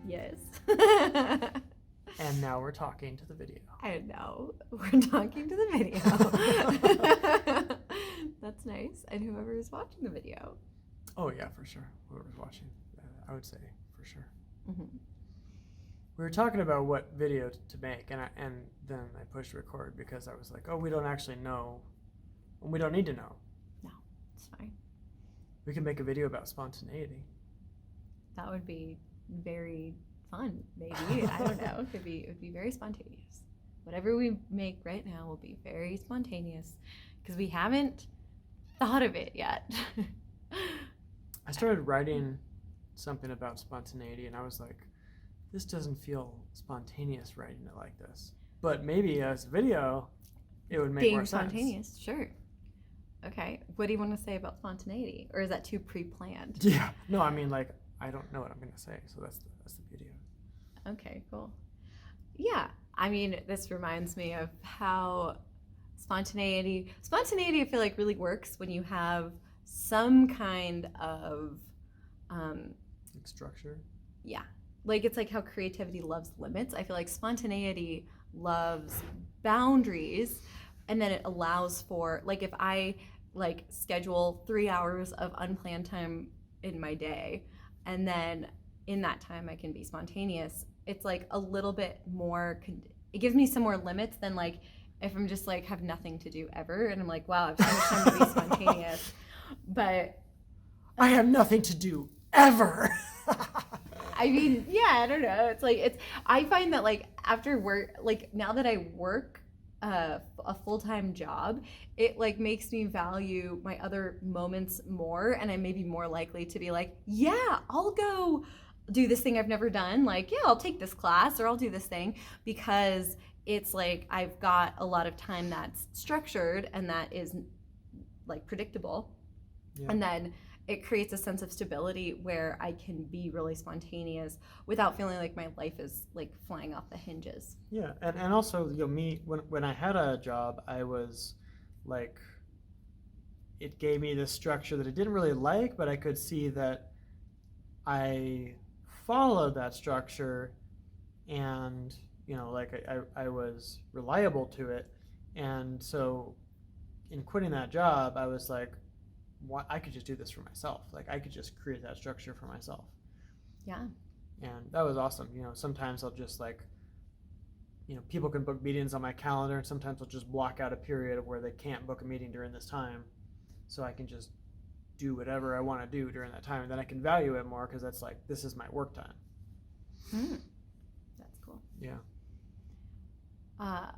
Yes. And now we're talking to the video. I know. We're talking to the video. That's nice. And whoever is watching the video. Oh yeah, for sure. Whoever's watching, I would say for sure. Mm-hmm. We were talking about what video to make, and then I pushed record because I was like, oh, we don't actually know, and we don't need to know. No, it's fine. We can make a video about spontaneity. That would be very fun, maybe. I don't know. It would be very spontaneous. Whatever we make right now will be very spontaneous because we haven't thought of it yet. I started writing something about spontaneity, and I was like, this doesn't feel spontaneous writing it like this. But maybe as a video, it would make Being more sense. spontaneous, sure. Okay. What do you want to say about spontaneity? Or is that too pre-planned? Yeah. No, I mean, like, I don't know what I'm going to say, so that's the beauty of it. Okay, cool. Yeah. I mean, this reminds me of how spontaneity I feel like really works when you have some kind of Like structure. yeah, like it's like how creativity loves limits. I feel like spontaneity loves boundaries, and then it allows for, like, if I like schedule 3 hours of unplanned time in my day, and then in that time I can be spontaneous, it's like a little bit more it gives me some more limits than like if I'm just like have nothing to do ever and I'm like, wow, I've so much time to be spontaneous, but I have nothing to do ever. I mean, yeah, I don't know. It's like I find that like after work, like now that I work a full-time job, it like makes me value my other moments more, and I may be more likely to be like, yeah, I'll go do this thing I've never done. Like, yeah, I'll take this class or I'll do this thing, because it's like I've got a lot of time that's structured and that is like predictable. Yeah. And then it creates a sense of stability where I can be really spontaneous without feeling like my life is like flying off the hinges. Yeah, and also, you know, me, when I had a job, I was like, it gave me this structure that I didn't really like, but I could see that I followed that structure, and, you know, like I was reliable to it. And so in quitting that job, I was like, I could just do this for myself. Like, I could just create that structure for myself. Yeah. And that was awesome. You know, sometimes I'll just like, you know, people can book meetings on my calendar, and sometimes I'll just block out a period of where they can't book a meeting during this time, so I can just do whatever I want to do during that time, and then I can value it more because that's like, this is my work time. That's cool. Yeah. I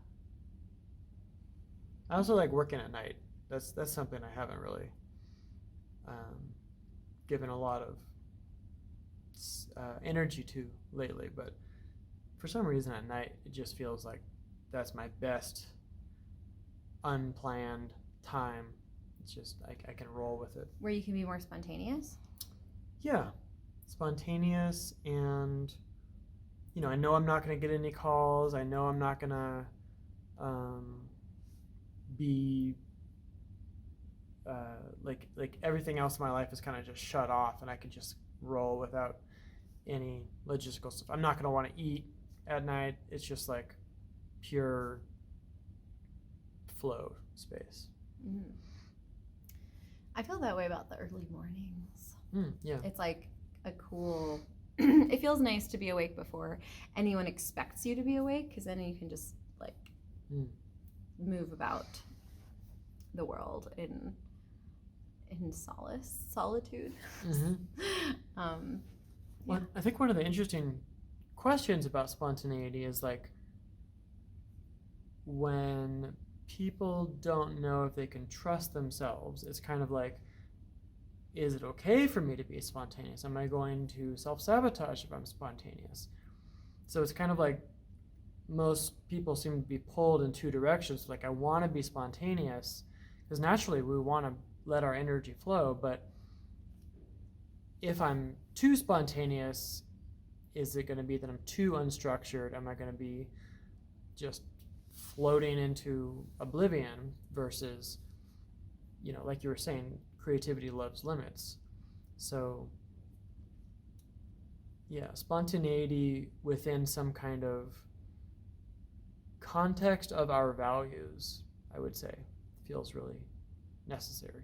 also like working at night. That's something I haven't really given a lot of energy to lately, but for some reason at night it just feels like that's my best unplanned time. It's just I can roll with it. Where you can be more spontaneous? Yeah, spontaneous, and you know, I know I'm not going to get any calls. I know I'm not going to be like everything else in my life is kind of just shut off, and I can just roll without any logistical stuff. I'm not going to want to eat at night. It's just like pure flow space. Mm. I feel that way about the early mornings. Yeah. It's like a cool, it feels nice to be awake before anyone expects you to be awake, because then you can just like move about the world in solitude. Mm-hmm. Well, I think one of the interesting questions about spontaneity is like, when people don't know if they can trust themselves, it's kind of like, is it okay for me to be spontaneous? Am I going to self-sabotage if I'm spontaneous? So it's kind of like most people seem to be pulled in two directions. Like, I want to be spontaneous because naturally we want to let our energy flow, but if I'm too spontaneous, is it going to be that I'm too unstructured? Am I going to be just floating into oblivion versus, you know, like you were saying, creativity loves limits. So Yeah, spontaneity within some kind of context of our values, I would say, feels really necessary.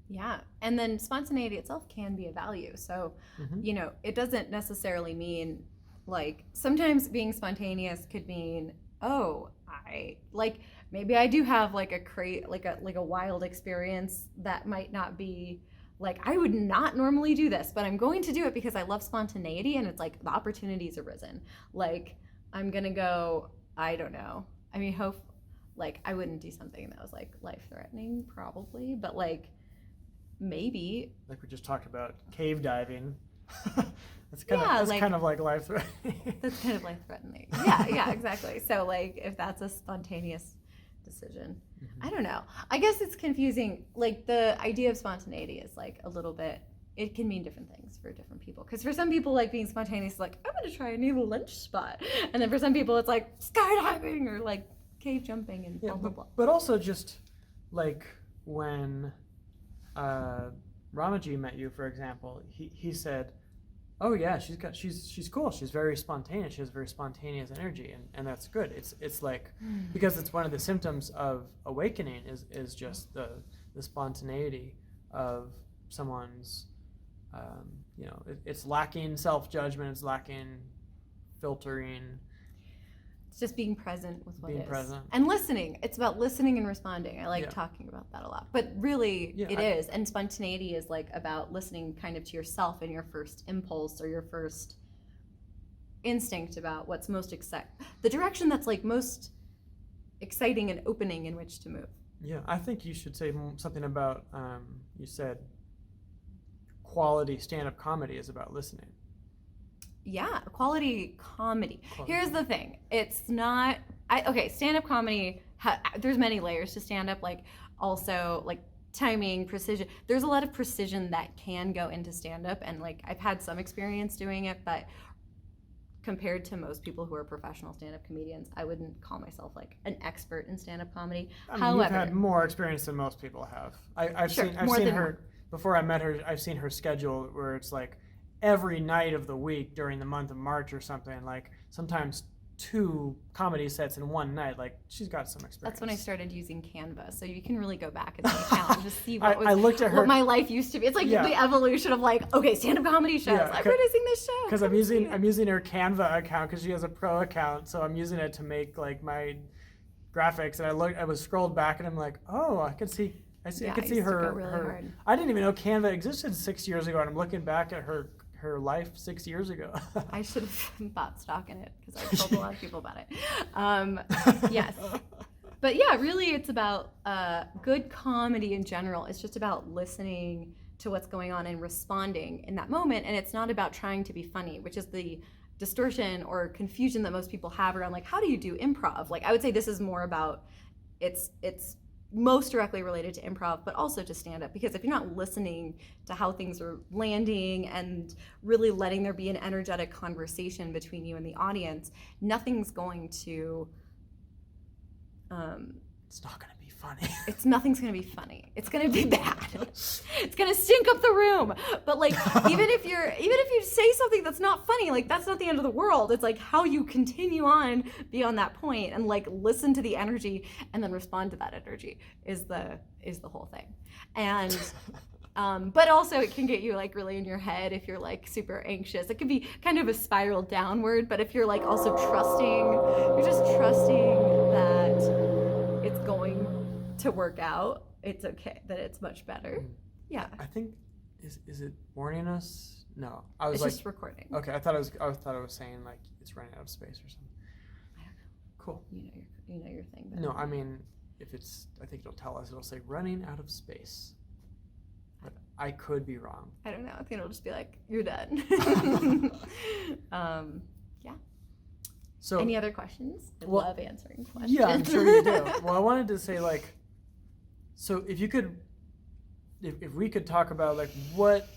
Yeah. And then spontaneity itself can be a value. So, Mm-hmm. it doesn't necessarily mean like sometimes being spontaneous could mean, oh, I like maybe I do have like a wild experience that might not be like I would not normally do this, but I'm going to do it because I love spontaneity and it's like the opportunity's arisen. Like I'm going to go, I don't know. I mean, hope like I wouldn't do something that was like life threatening probably, but like maybe. Like we just talked about cave diving. Yeah, that's like kind of like life threatening. that's kind of life threatening. Yeah, exactly. So like if that's a spontaneous decision, I don't know. I guess it's confusing. Like the idea of spontaneity is like a little bit. It can mean different things for different people. Because for some people, like being spontaneous, is like I'm gonna try a new lunch spot, and then for some people, it's like skydiving or like cave jumping and Yeah, blah blah blah. but also just like when Ramaji met you, for example, he said, "Oh yeah, she's cool. She's very spontaneous. She has very spontaneous energy, and that's good. It's like because it's one of the symptoms of awakening is just the spontaneity of someone's it's lacking self-judgment. It's lacking filtering, It's just being present with what being is. present. And listening. It's about listening and responding. I like Yeah. talking about that a lot. But really, Yeah, it is. And spontaneity is like about listening kind of to yourself and your first impulse or your first instinct about what's most the direction that's like most exciting and opening in which to move. Yeah, I think you should say something about you said quality stand-up comedy is about listening. Yeah, quality comedy. Quality. Here's the thing. It's not stand-up comedy there's many layers to stand-up, like also like timing, precision. There's a lot of precision that can go into stand-up, and like I've had some experience doing it, but compared to most people who are professional stand-up comedians, I wouldn't call myself like an expert in stand-up comedy. I mean, However, you've had more experience than most people have. I've Sure, seen more than her before I met her. I've seen her schedule where it's like every night of the week during the month of March or something, like sometimes 2 comedy sets in one night. Like she's got some experience. that's when I started using Canva, so you can really go back in the account and just see what I looked at her, what my life used to be. It's like Yeah. the evolution of like, okay, stand-up comedy shows. Yeah, I'm producing this show. because I'm using her Canva account because she has a pro account, so I'm using it to make like my graphics. And I was scrolled back and I'm like, oh, I could see Yeah, I could I see used to go her. really her hard. I didn't even know Canva existed 6 years ago, and I'm looking back at her life 6 years ago. I should have bought stock in it because I told a lot of people about it. Yes. But yeah, really it's about good comedy in general. It's just about listening to what's going on and responding in that moment. And it's not about trying to be funny, which is the distortion or confusion that most people have around like, how do you do improv? Like I would say this is more about it's most directly related to improv, but also to stand-up, because if you're not listening to how things are landing and really letting there be an energetic conversation between you and the audience, nothing's going to It's not gonna be funny. nothing's gonna be funny. It's gonna be bad. It's gonna stink up the room. But like even if you say something that's not funny, like that's not the end of the world. It's like how you continue on beyond that point and like listen to the energy and then respond to that energy is the whole thing. And but also it can get you like really in your head if you're like super anxious. It can be kind of a spiral downward, but if you're like also you're just trusting that it's going to work out, it's okay, that it's much better. Yeah. I think is it warning us? No, I was It's like just recording. okay. I thought it was saying like it's running out of space or something. I don't know. Cool. You know your thing. But No, I mean I think it'll tell us. It'll say running out of space. But I could be wrong. I don't know. I think it'll just be like, you're done. Yeah. So Any other questions? I Well, love answering questions. yeah, I'm sure you do. Well, I wanted to say like, so if we could talk about like what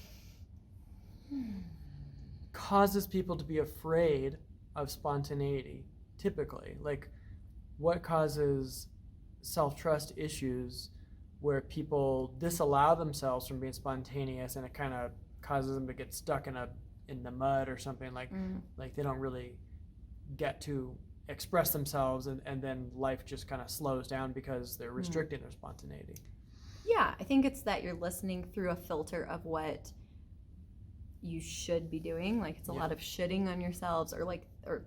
causes people to be afraid of spontaneity, typically, like what causes self-trust issues where people disallow themselves from being spontaneous, and it kind of causes them to get stuck in a in the mud or something, like they don't really get to express themselves, and then life just kind of slows down because they're restricting their spontaneity. Yeah, I think it's that you're listening through a filter of what you should be doing. Like it's a lot of shoulding on yourselves, or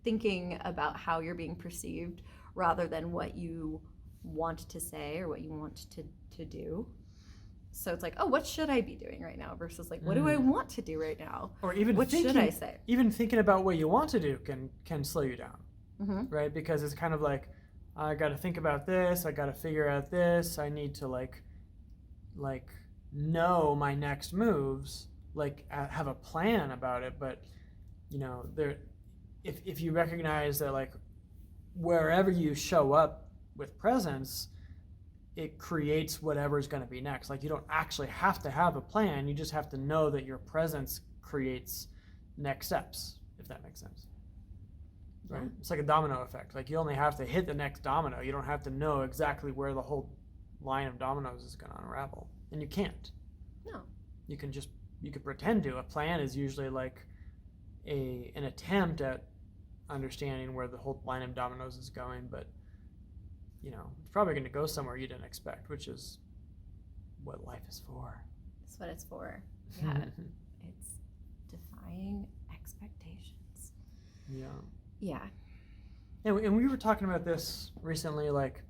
thinking about how you're being perceived rather than what you want to say or what you want to do. So it's like, oh, what should I be doing right now versus like, what do I want to do right now? Or even what should I say? Even thinking about what you want to do can slow you down, right? Because it's kind of like, I got to think about this. I got to figure out this. I need to like know my next moves, like have a plan about it. But if you recognize that like wherever you show up with presence, it creates whatever's going to be next. Like you don't actually have to have a plan. You just have to know that your presence creates next steps, if that makes sense. Right? It's like a domino effect. Like you only have to hit the next domino. You don't have to know exactly where the whole line of dominoes is going to unravel. And you can't. No. You can pretend to. A plan is usually like an attempt at understanding where the whole line of dominoes is going, but it's probably going to go somewhere you didn't expect, which is what life is for. That's what it's for. Yeah. It's defying expectations. Yeah. Yeah. And we were talking about this recently, like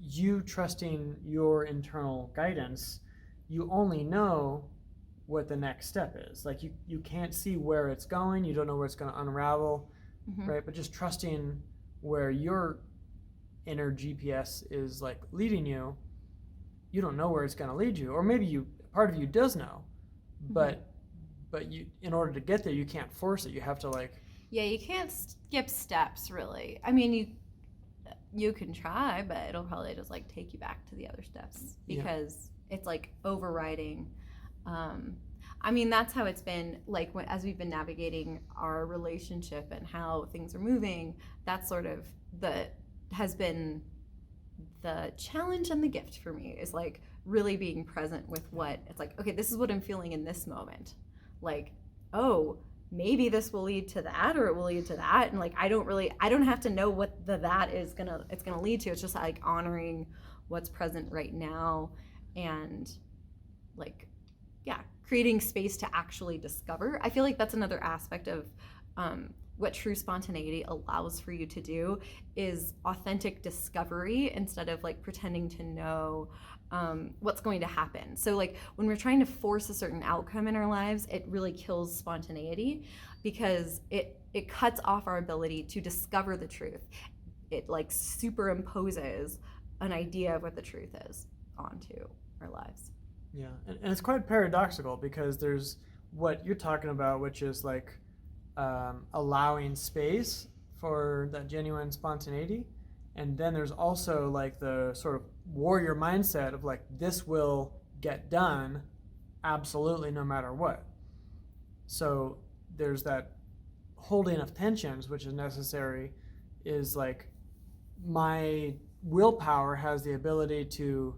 you trusting your internal guidance. You only know what the next step is. Like you can't see where it's going. You don't know where it's going to unravel, right? But just trusting where your inner GPS is like leading you, you don't know where it's going to lead you. Or maybe part of you does know, but you, in order to get there, you can't force it. You have to like... Yeah, you can't skip steps, really. I mean, you can try, but it'll probably just like take you back to the other steps because it's like overriding. I mean, that's how it's been like as we've been navigating our relationship and how things are moving. That's sort of has been the challenge and the gift for me, is like really being present with what it's like. Okay, this is what I'm feeling in this moment. Like, oh, maybe this will lead to that, or it will lead to that, and like I don't have to know what that is gonna lead to. It's just like honoring what's present right now, and like creating space to actually discover. I feel like that's another aspect of what true spontaneity allows for you to do, is authentic discovery instead of like pretending to know what's going to happen. So like when we're trying to force a certain outcome in our lives, it really kills spontaneity because it cuts off our ability to discover the truth. It like superimposes an idea of what the truth is onto our lives. Yeah, and it's quite paradoxical because there's what you're talking about, which is like allowing space for that genuine spontaneity. And then there's also like the sort of warrior mindset of like, this will get done absolutely no matter what. So there's that holding of tensions, which is necessary, is like my willpower has the ability to,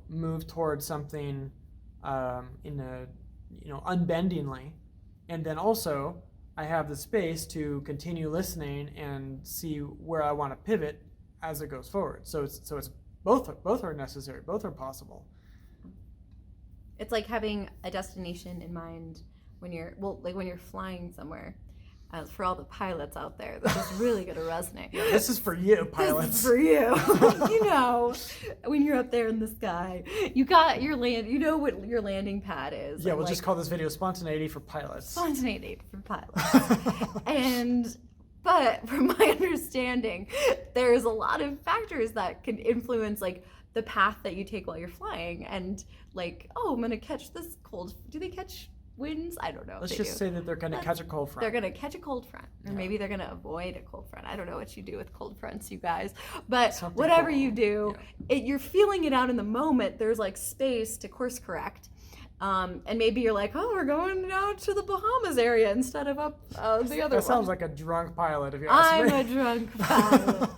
move towards something unbendingly. And then also I have the space to continue listening and see where I want to pivot as it goes forward. So it's both are necessary, both are possible. It's like having a destination in mind when you're flying somewhere. For all the pilots out there, this is really going to resonate. Yeah, this is for you, pilots. This is for you. When you're up there in the sky, you got your land. You know what your landing pad is. Yeah, we'll just call this video "Spontaneity for Pilots." Spontaneity for pilots. But from my understanding, there's a lot of factors that can influence like the path that you take while you're flying, and like, oh, I'm going to catch this cold. Do they catch winds? I don't know. Let's just say that they're going to catch a cold front. They're going to catch a cold front, or maybe they're going to avoid a cold front. I don't know what you do with cold fronts, you guys. But whatever you do, you're feeling it out in the moment. There's like space to course correct. And maybe you're like, oh, we're going out to the Bahamas area instead of up the other That sounds one. like a drunk pilot, if you ask I'm me. a drunk pilot.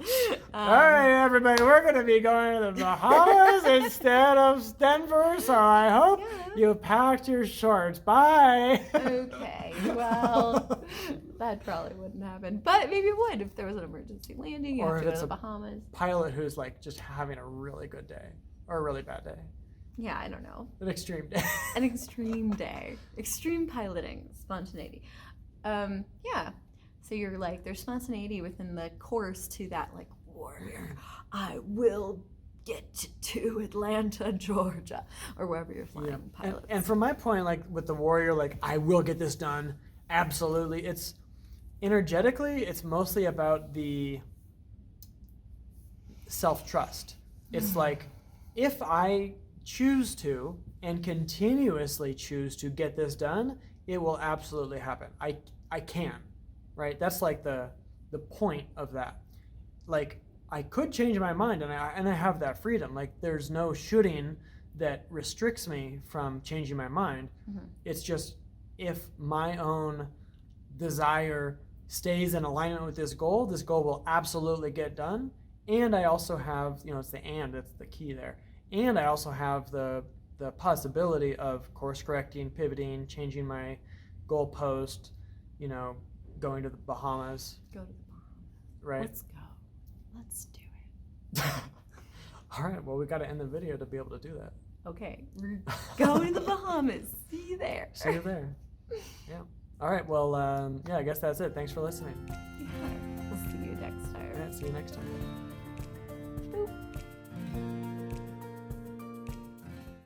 All right, everybody, we're going to be going to the Bahamas instead of Denver, so I hope you packed your shorts. Bye. Okay, well, that probably wouldn't happen. But maybe it would if there was an emergency landing. You Or have to if go to it's the a Bahamas. Pilot who's like just having a really good day or a really bad day. Yeah, I don't know. An extreme day. An extreme day. Extreme piloting. Spontaneity. Yeah. So you're like, there's spontaneity within the course to that, like, warrior. I will get to Atlanta, Georgia, or wherever you're flying pilots. And from my point, like with the warrior, like I will get this done. Absolutely. It's energetically, it's mostly about the self-trust. It's like, if I choose to and continuously choose to get this done, it will absolutely happen. I can, right? That's like the point of that. Like, I could change my mind, and I have that freedom. Like, there's no shoulding that restricts me from changing my mind. Mm-hmm. It's just, if my own desire stays in alignment with this goal will absolutely get done. And I also have, it's the and, that's the key there. And I also have the possibility of course correcting, pivoting, changing my goalpost, going to the Bahamas. Go to the Bahamas. Right. Let's go. Let's do it. All right. Well, we got to end the video to be able to do that. Okay. We're going to the Bahamas. See you there. See you there. Yeah. All right. Well, I guess that's it. Thanks for listening. Yeah. We'll see you next time. Yeah, see you next time.